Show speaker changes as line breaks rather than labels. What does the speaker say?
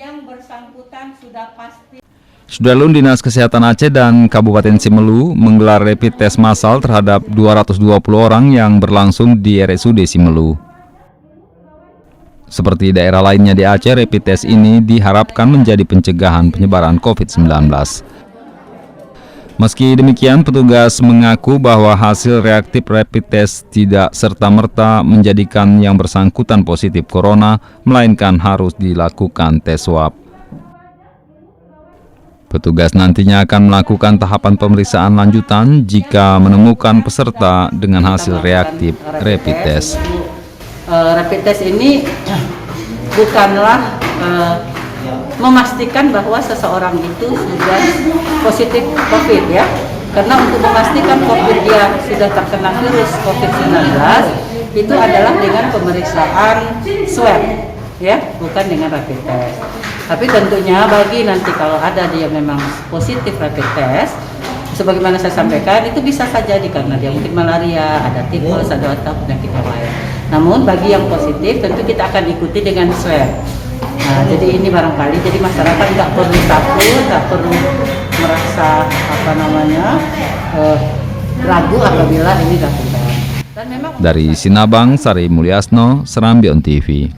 yang bersangkutan sudah pasti.
Sudarlun, Dinas Kesehatan Aceh dan Kabupaten Simelu menggelar rapid test massal terhadap 220 orang yang berlangsung di RSUD Simelu. Seperti daerah lainnya di Aceh, rapid test ini diharapkan menjadi pencegahan penyebaran COVID-19. Meski demikian, petugas mengaku bahwa hasil reaktif rapid test tidak serta-merta menjadikan yang bersangkutan positif corona, melainkan harus dilakukan tes swab. Petugas nantinya akan melakukan tahapan pemeriksaan lanjutan jika menemukan peserta dengan hasil reaktif rapid test.
Rapid test ini bukanlah memastikan bahwa seseorang itu sudah positif COVID ya. Karena untuk memastikan COVID dia sudah terkena virus COVID-19 itu adalah dengan pemeriksaan swab ya, bukan dengan rapid test. Tapi tentunya bagi nanti kalau ada dia memang positif rapid test, sebagaimana saya sampaikan itu bisa saja karena dia mungkin malaria, ada tifus, ada penyakit yang lain. Namun bagi yang positif tentu kita akan ikuti dengan swab. Nah, jadi ini barangkali jadi masyarakat nggak perlu takut, nggak perlu merasa ragu apabila ini dilakukan.
Dari Sinabang, Sari Mulyasno, Serambi On TV.